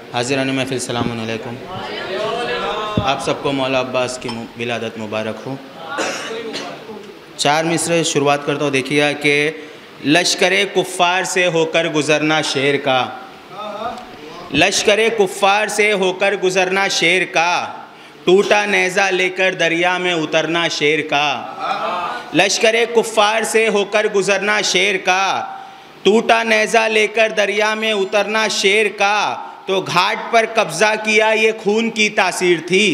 हाज़िरान महफ़िल सलाम अलैकुम। आप सबको मौला अब्बास की विलादत मुबारक हो। 4 मिसरे शुरुआत करता हूँ। देखिए कि लश्करे कुफ़ार से होकर गुज़रना शेर का, लश्करे कुफ़ार से होकर गुज़रना शेर का, टूटा नेज़ा लेकर दरिया में उतरना शेर का। लश्करे कुफ़ार से होकर गुज़रना शेर का, टूटा नेज़ा लेकर दरिया में उतरना शेर का। तो घाट पर कब्ज़ा किया ये खून की तासीर थी,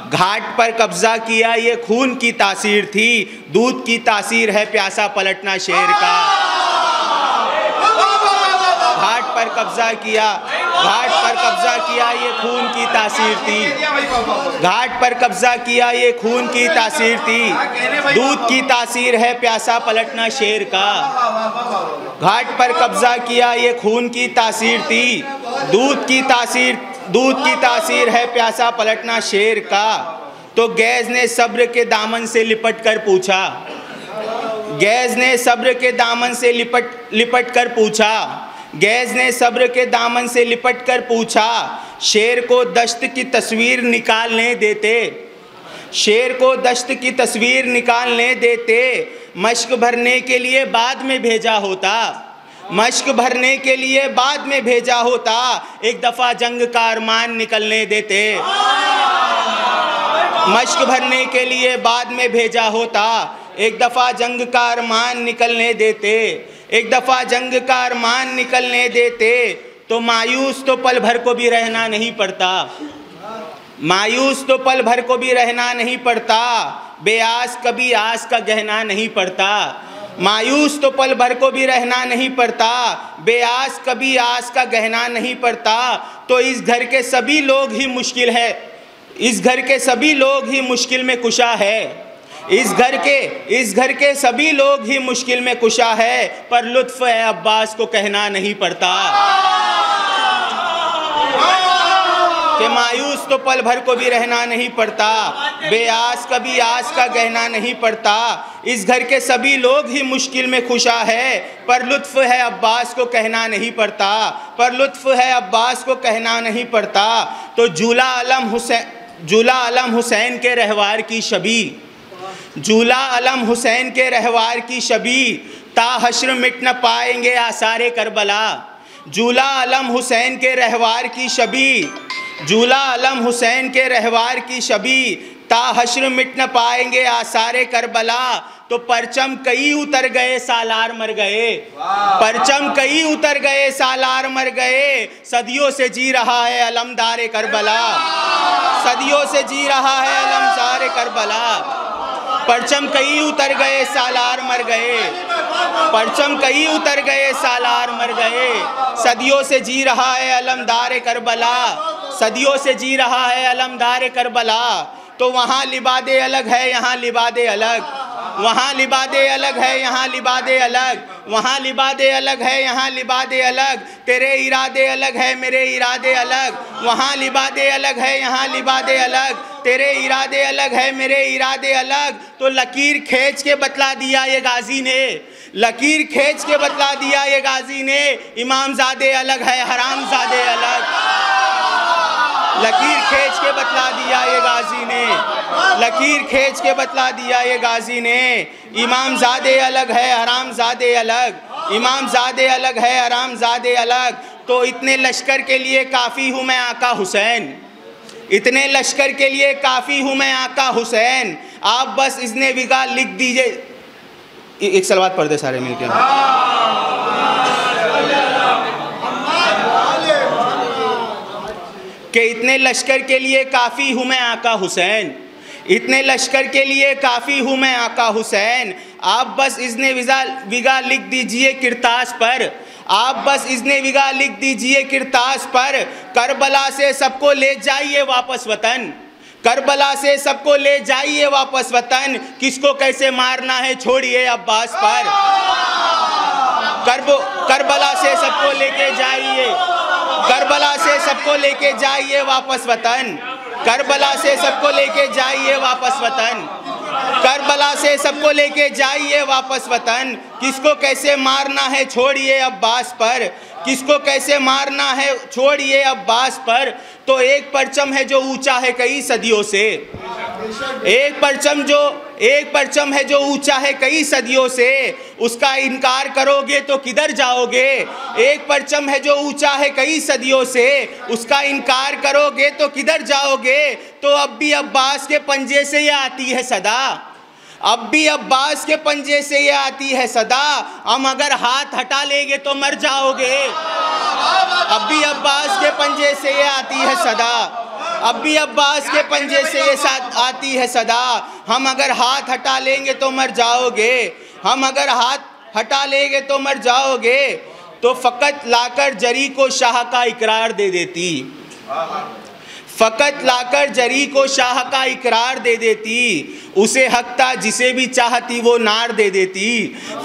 घाट पर कब्ज़ा किया ये खून की तासीर थी। दूध की तासीर है प्यासा पलटना शेर का। घाट पर कब्ज़ा किया, घाट पर कब्ज़ा किया ये खून की तासीर थी, घाट पर कब्ज़ा किया ये खून की तासीर थी। दूध की तासीर है प्यासा पलटना शेर का। घाट पर कब्ज़ा किया ये खून की तासीर थी, दूध की तासीर है प्यासा पलटना शेर का। तो गैज़ ने सब्र के दामन से लिपट कर पूछा, गैज़ ने सब्र के दामन से लिपट कर पूछा, गैज़ ने सब्र के दामन से लिपट कर पूछा, शेर को दश्त की तस्वीर निकालने देते, शेर को दश्त की तस्वीर निकालने देते। मश्क भरने के लिए बाद में भेजा होता, मश्क भरने के लिए बाद में भेजा होता। एक दफ़ा जंग का अरमान निकलने देते, मश्क भरने के लिए बाद में भेजा होता। एक दफ़ा जंग का अरमान निकलने देते, एक दफ़ा जंग का अरमान निकलने देते। तो मायूस तो पल भर को भी रहना नहीं पड़ता, मायूस तो पल भर को भी रहना नहीं पड़ता। बेआस कभी आस का गहना नहीं पड़ता, मायूस तो पल भर को भी रहना नहीं पड़ता। बेआस कभी आस का गहना नहीं पड़ता। तो इस घर के सभी लोग ही मुश्किल है, इस घर के सभी लोग ही मुश्किल में कुशा है, इस घर के सभी लोग ही मुश्किल में कुशा है। पर लुत्फ़ है अब्बास को कहना नहीं पड़ता कि मायूस तो पल भर को भी रहना नहीं पड़ता, बेआस कभी आस का गहना नहीं पड़ता। इस घर के सभी लोग ही मुश्किल में खुशा है, पर लुत्फ़ है अब्बास को कहना नहीं पड़ता, पर लुत्फ़ है अब्बास को कहना नहीं पड़ता। तो झूला अलम हुसैन के रहवार की शबी, झूला अलम हुसैन के रहवार की शबी, ता हश्र मिट न पाएंगे आसारे करबला। झूला अलम हुसैन के रहवार की शबी, झूला अलम हुसैन के रहवार की शबी, ता हश्र मिट न पाएंगे आसारे करबला। तो परचम कई उतर गए सालार मर गए, परचम कई उतर गए सालार मर गए। सदियों से जी रहा है अलमदारे करबला, सदियों से जी रहा है अलमदारे करबला। परचम कई उतर गए सालार मर गए, परचम कई उतर गए सालार मर गए। सदियों से जी रहा है अलमदारे करबला, सदियों से जी रहा है अलमदारे करबला। तो वहाँ लिबादे अलग है यहाँ लिबादे अलग, वहाँ लिबादे अलग है यहाँ लिबादे अलग, वहाँ लिबादे अलग है यहाँ लिबादे अलग। तेरे इरादे अलग है मेरे इरादे अलग, वहाँ लिबादे अलग है यहाँ लिबादे अलग। तेरे इरादे अलग है मेरे इरादे अलग। तो लकीर खींच के बतला दिया ये गाजी ने, लकीर खींच के बतला दिया ये गाजी ने। इमामजादे अलग है हरामजादे अलग, लकीर खींच के बतला दिया ये गाजी ने, लकीर खींच के बतला दिया ये गाजी ने। इमामजादे अलग है हरामजादे अलग, इमामजादे अलग है हरामजादे अलग। तो इतने लश्कर के लिए काफ़ी हूँ मैं आका हुसैन, इतने लश्कर के लिए काफ़ी हूँ मैं आका हुसैन। आप बस इज़्ने विगा लिख दीजिए। एक सलवात पढ़ दे सारे मिलकर। कि इतने लश्कर के लिए काफ़ी हूँ मैं आका हुसैन, इतने लश्कर के लिए काफ़ी हूँ मैं आका हुसैन। आप बस इज़्ने विगा लिख दीजिए किरतास पर, आप बस इज़्ने विगा लिख दीजिए किरतास पर। करबला से सबको ले जाइए वापस वतन, करबला से सबको ले जाइए वापस वतन। किसको कैसे मारना है छोड़िए अब्बास पर, करबला से सबको लेके जाइए, करबला से सबको लेके जाइए वापस वतन, करबला से सबको लेके जाइए वापस वतन। करबला से सबको लेके जाइए वापस वतन। किसको कैसे मारना है छोड़िए अब्बास पर, किसको कैसे मारना है छोड़िए अब्बास पर। तो एक परचम है जो ऊंचा है कई सदियों से, एक परचम है जो ऊंचा है कई सदियों से, उसका इनकार करोगे तो किधर जाओगे। एक परचम है जो ऊंचा है कई सदियों से, उसका इनकार करोगे तो किधर जाओगे। तो अब भी अब्बास के पंजे से ये आती है सदा, अब भी अब्बास के पंजे से ये आती है सदा, हम अगर हाथ हटा लेंगे तो मर जाओगे। अब भी अब्बास के पंजे से ये आती है सदा, अब भी अब्बास के पंजे से ये आती है सदा, हम अगर हाथ हटा लेंगे तो मर जाओगे, हम अगर हाथ हटा लेंगे तो मर जाओगे। तो फ़कत लाकर जरी को शाह का इकरार दे देती, फ़कत लाकर जरी को शाह का इकरार दे देती, उसे हक था जिसे भी चाहती वो नार दे देती।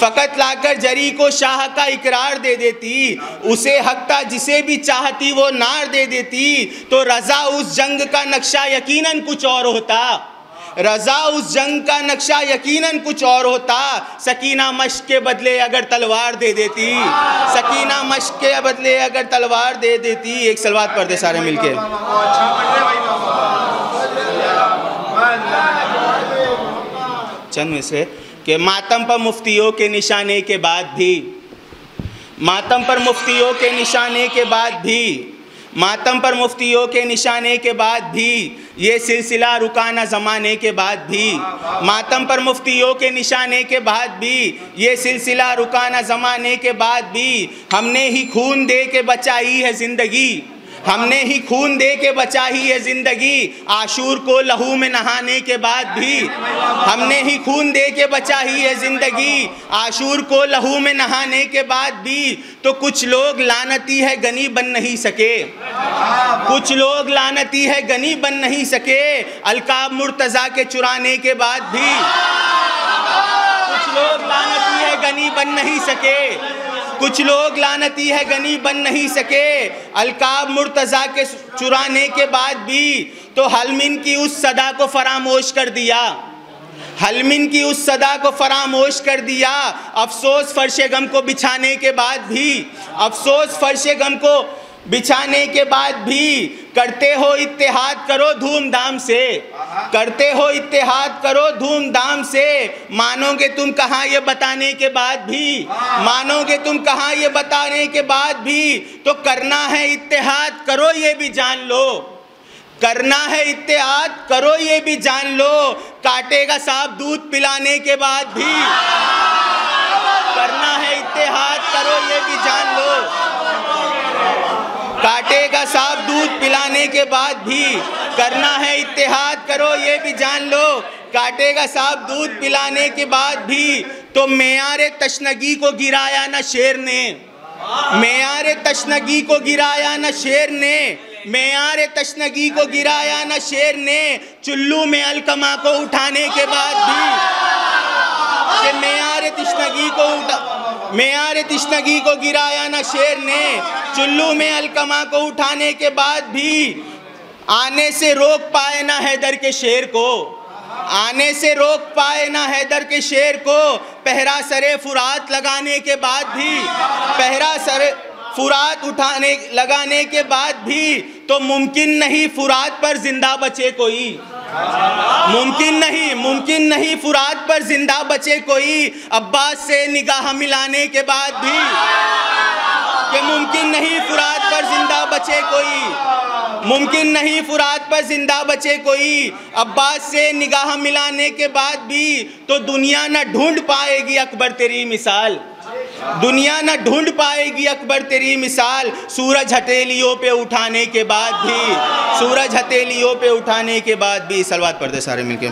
फ़कत लाकर जरी को शाह का इकरार दे देती, उसे हक था जिसे भी चाहती वो नार दे देती। तो रज़ा उस जंग का नक्शा यकीनन कुछ और होता, रज़ा उस जंग का नक्शा यकीनन कुछ और होता। सकीना मश्क के बदले अगर तलवार दे देती, सकीना मश्क के बदले अगर तलवार दे देती। एक सलवात पढ़ दे सारे मिलके। चंद में से कि मातम पर मुफ्तियों के निशाने के बाद भी, मातम पर मुफ्तियों के निशाने के बाद भी, मातम पर मुफ्तियों के निशाने के बाद भी, ये सिलसिला रुका न ज़माने के बाद भी। मातम पर मुफ्तियों के निशाने के बाद भी, ये सिलसिला रुका न ज़माने के बाद भी। हमने ही खून दे के बचाई है ज़िंदगी, हमने ही खून दे के बचाई है ज़िंदगी। आशूर को लहू में नहाने के बाद भी, हमने ही खून दे के बचाई है ज़िंदगी। आशूर को लहू में नहाने के बाद भी। तो कुछ लोग लानती है गनी बन नहीं सके, कुछ लोग लानती है गनी बन नहीं सके, अलकाब मुर्तज़ा के चुराने के बाद भी। कुछ लोग लानती है गनी बन नहीं सके, कुछ लोग लानती है गनी बन नहीं सके, अलकाब मुर्तज़ा के चुराने के बाद भी। तो हलमिन की उस सदा को फरामोश कर दिया, हलमिन की उस सदा को फरामोश कर दिया। अफसोस फर्शे गम को बिछाने के बाद भी, अफसोस फर्शे गम को बिछाने के बाद भी। करते हो इत्तेहाद करो धूमधाम से, करते हो इत्तेहाद करो धूमधाम से। मानोगे तुम कहाँ ये बताने के बाद भी, मानोगे तुम कहाँ ये बताने के बाद भी। तो करना है इत्तेहाद करो ये भी जान लो, करना है इत्तेहाद करो ये भी जान लो। काटेगा सांप दूध पिलाने के बाद भी, करना है इत्तेहाद करो ये भी जान लो। काटेगा सांप दूध पिलाने के बाद भी, करना है इत्तेहाद करो ये भी जान लो। काटेगा सांप दूध पिलाने के बाद भी। तो मेयारे तशनगी को गिराया न शेर ने, मेयारे तशनगी को गिराया न शेर ने, मेयारे तशनगी को गिराया न शेर ने। चुल्लू में अलकमा को उठाने के बाद भी, कि मेयारे तशनगी को मेयारे तशनगी को गिराया न शेर ने। चुल्लू में अलकमा को उठाने के बाद भी। आने से रोक पाए ना हैदर के शेर को, आने से रोक पाए ना हैदर के शेर को। पहरा सरे फुरात लगाने के बाद भी, पहरा सरे फुरात उठाने लगाने के बाद भी। तो मुमकिन नहीं फुरात पर जिंदा बचे कोई, मुमकिन नहीं फुरात पर जिंदा बचे कोई। अब्बास से निगाह मिलाने के बाद भी, कि मुमकिन नहीं फुरात पर जिंदा बचे कोई, मुमकिन नहीं फुरात पर जिंदा बचे कोई। अब्बास से निगाह मिलाने के बाद भी। तो दुनिया न ढूंढ पाएगी अकबर तेरी मिसाल, दुनिया न ढूंढ पाएगी अकबर तेरी मिसाल। सूरज हथेलियों पे उठाने के बाद भी, सूरज हथेलियों पे उठाने के बाद भी। सलवात पढ़ दे सारे मिलके।